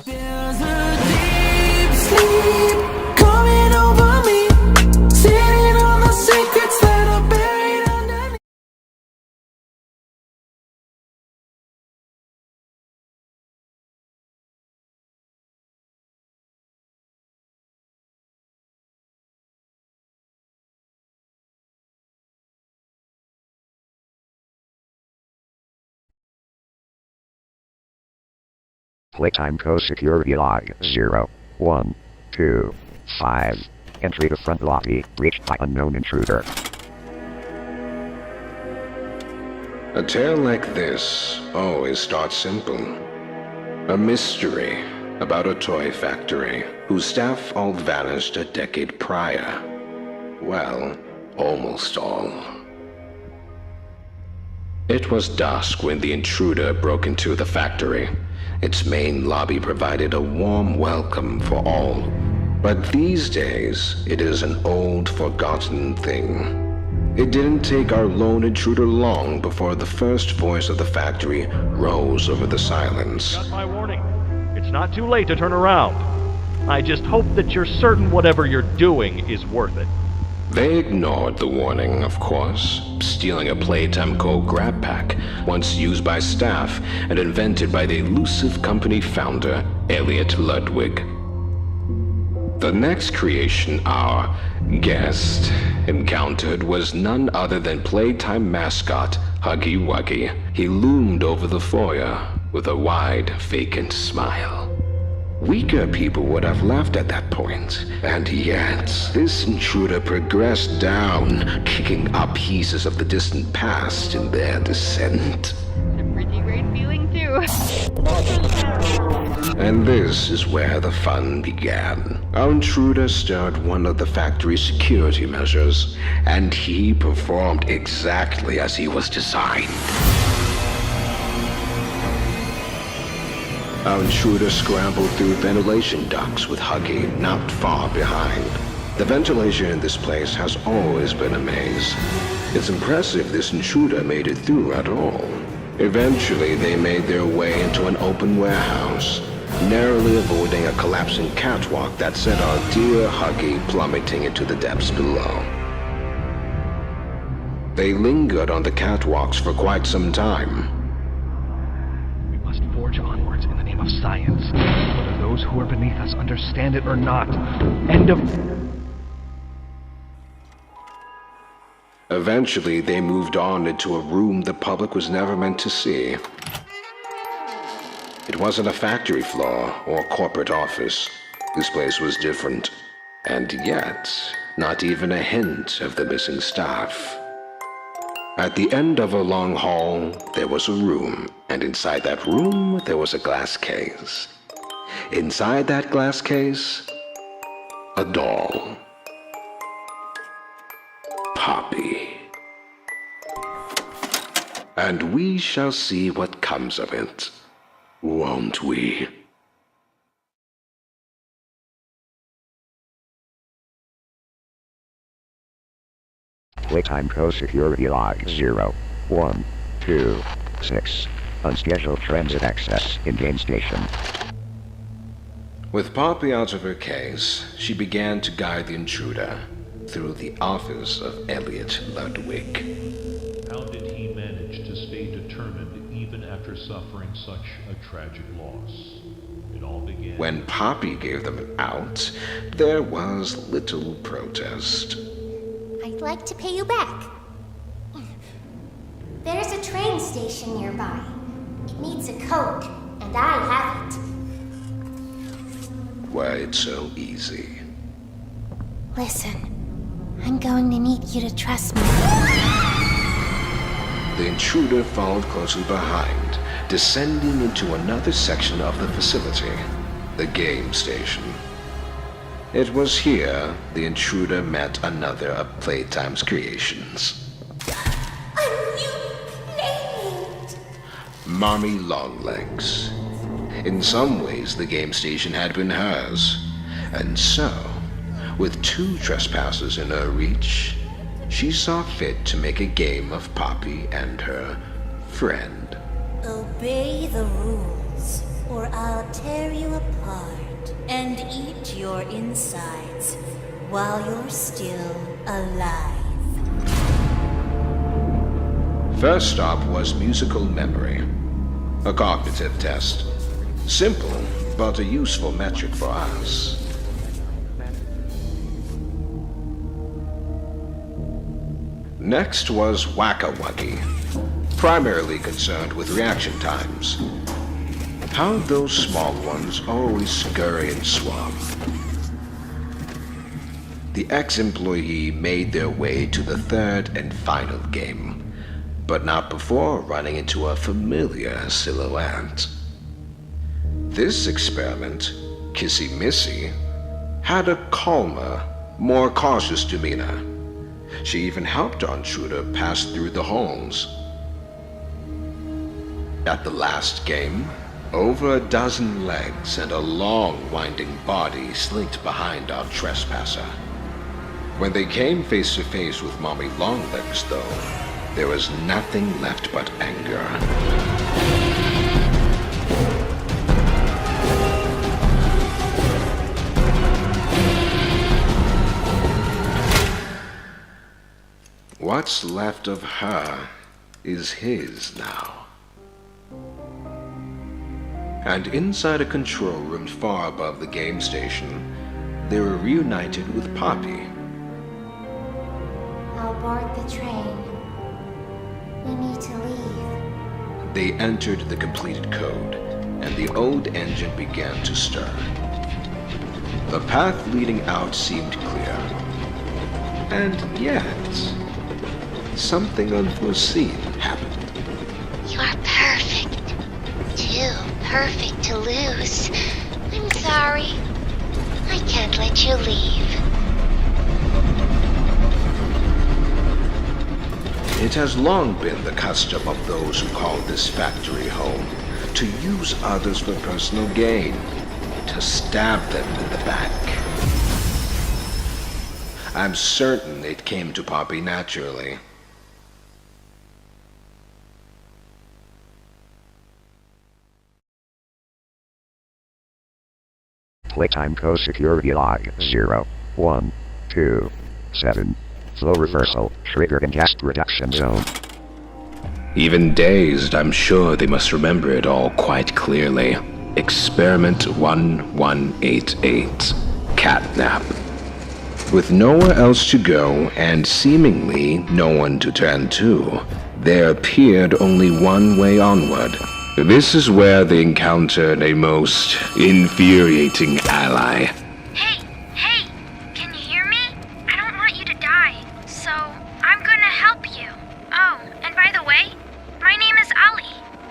There's a deep sleep coming over me, sitting on the secrets that are buried underneath. Playtime co-security log 0, 1, 2, 5. Entry to front lobby, reached by unknown intruder. A tale like this always starts simple. A mystery about a toy factory whose staff all vanished a decade prior. Well, almost all. It was dusk when the intruder broke into the factory. Its main lobby provided a warm welcome for all. But these days, it is an old, forgotten thing. It didn't take our lone intruder long before the first voice of the factory rose over the silence. Got my warning. It's not too late to turn around. I just hope that you're certain whatever you're doing is worth it. They ignored the warning, of course, stealing a Playtime Co. grab pack, once used by staff and invented by the elusive company founder, Elliot Ludwig. The next creation our guest encountered was none other than Playtime mascot, Huggy Wuggy. He loomed over the foyer with a wide, vacant smile. Weaker people would have laughed at that point, and yet this intruder progressed down, kicking up pieces of the distant past in their descent. It's a pretty great feeling too. And this is where the fun began. Our intruder stirred one of the factory's security measures, and he performed exactly as he was designed. Our intruder scrambled through ventilation ducts with Huggy not far behind. The ventilation in this place has always been a maze. It's impressive this intruder made it through at all. Eventually, they made their way into an open warehouse, narrowly avoiding a collapsing catwalk that sent our dear Huggy plummeting into the depths below. They lingered on the catwalks for quite some time. We must forge onwards in the name of science, whether those who are beneath us understand it or not. End of... Eventually, they moved on into a room the public was never meant to see. It wasn't a factory floor or corporate office. This place was different. And yet, not even a hint of the missing staff. At the end of a long hall, there was a room, and inside that room, there was a glass case. Inside that glass case, a doll. Poppy. And we shall see what comes of it, won't we? Playtime co-security log 0, 1, 2, 6. Unscheduled transit access in game station. With Poppy out of her case, she began to guide the intruder through the office of Elliot Ludwig. How did he manage to stay determined even after suffering such a tragic loss? It all began... When Poppy gave them an out, there was little protest. I'd like to pay you back. There's a train station nearby. It needs a code, and I have it. Why, it's so easy. Listen, I'm going to need you to trust me. The intruder followed closely behind, descending into another section of the facility, the game station. It was here the intruder met another of Playtime's creations. A new playmate! Mommy Longlegs. In some ways, the game station had been hers. And so, with 2 trespassers in her reach, she saw fit to make a game of Poppy and her friend. Obey the rules. or I'll tear you apart and eat your insides while you're still alive. First stop was musical memory, a cognitive test. Simple, but a useful metric for us. Next was Whack-a-Wuggy, primarily concerned with reaction times. How those small ones always scurry and swab. The ex-employee made their way to the third and final game, but not before running into a familiar silhouette. This experiment, Kissy Missy, had a calmer, more cautious demeanor. She even helped our intruder pass through the homes. At the last game, over a dozen legs and a long winding body slinked behind our trespasser. When they came face to face with Mommy Longlegs, though, there was nothing left but anger. What's left of her is his now. And inside a control room far above the game station, they were reunited with Poppy. I'll board the train. We need to leave. They entered the completed code, and the old engine began to stir. The path leading out seemed clear. And yet, something unforeseen happened. You are perfect. Too perfect to lose. I'm sorry. I can't let you leave. It has long been the custom of those who call this factory home to use others for personal gain, to stab them in the back. I'm certain it came to Poppy naturally. Playtime co-security log 0127. Flow reversal triggered in gas reduction zone. Even dazed, I'm sure they must remember it all quite clearly. Experiment 1188. Catnap. With nowhere else to go and seemingly no one to turn to, there appeared only one way onward. This is where they encountered a most infuriating ally. Hey, can you hear me? I don't want you to die, so I'm gonna help you. Oh, and by the way, my name is Ali.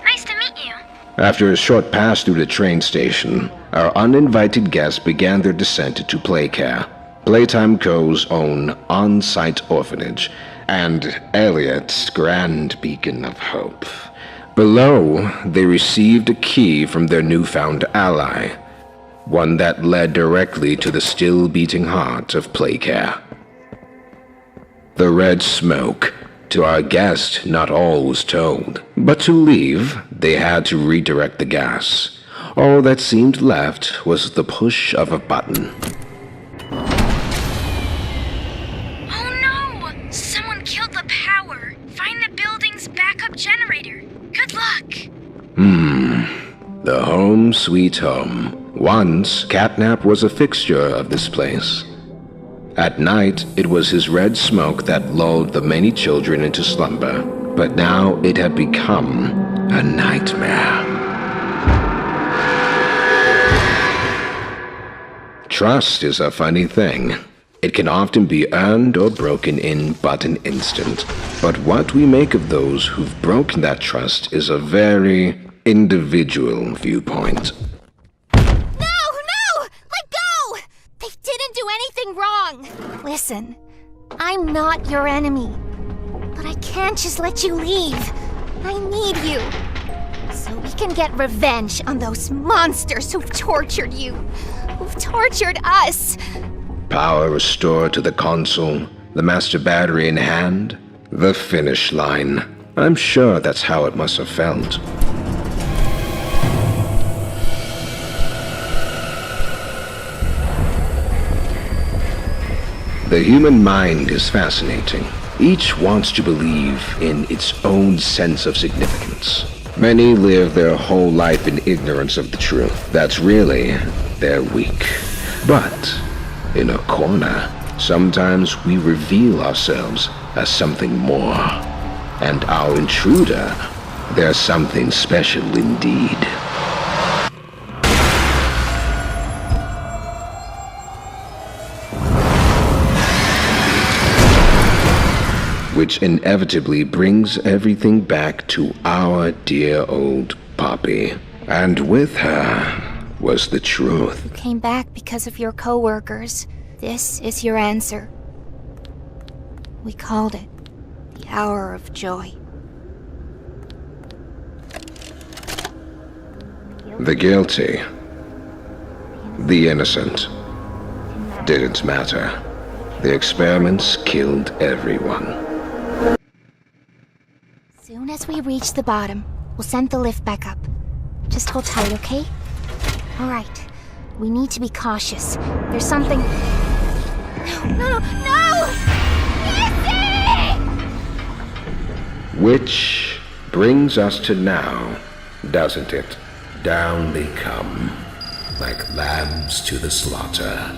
Nice to meet you. After a short pass through the train station, our uninvited guests began their descent to Playcare, Playtime Co.'s own on-site orphanage, and Elliot's grand beacon of hope. Below, they received a key from their newfound ally, one that led directly to the still-beating heart of Playcare. The red smoke. To our guest, not all was told, but to leave, they had to redirect the gas. All that seemed left was the push of a button. Oh no! Someone killed the power. Find the building's backup generator. Good luck. The home sweet home. Once, Catnap was a fixture of this place. At night, it was his red smoke that lulled the many children into slumber, but now it had become a nightmare. Trust is a funny thing. It can often be earned or broken in but an instant. But what we make of those who've broken that trust is a very individual viewpoint. No! Let go! They didn't do anything wrong! Listen, I'm not your enemy. But I can't just let you leave. I need you. So we can get revenge on those monsters who've tortured you. Who've tortured us. Power restored to the console, the master battery in hand, the finish line. I'm sure that's how it must have felt. The human mind is fascinating. Each wants to believe in its own sense of significance. Many live their whole life in ignorance of the truth. That's really their weak. But in a corner, sometimes we reveal ourselves as something more. And our intruder, they're something special indeed. Which inevitably brings everything back to our dear old Poppy. And with her was the truth. You came back because of your coworkers. This is your answer. We called it the hour of joy. The guilty, the innocent, didn't matter. The experiments killed everyone. Soon as we reach the bottom, we'll send the lift back up. Just hold tight, okay? All right. We need to be cautious. There's something... No! Lizzie! Which brings us to now, doesn't it? Down they come, like lambs to the slaughter.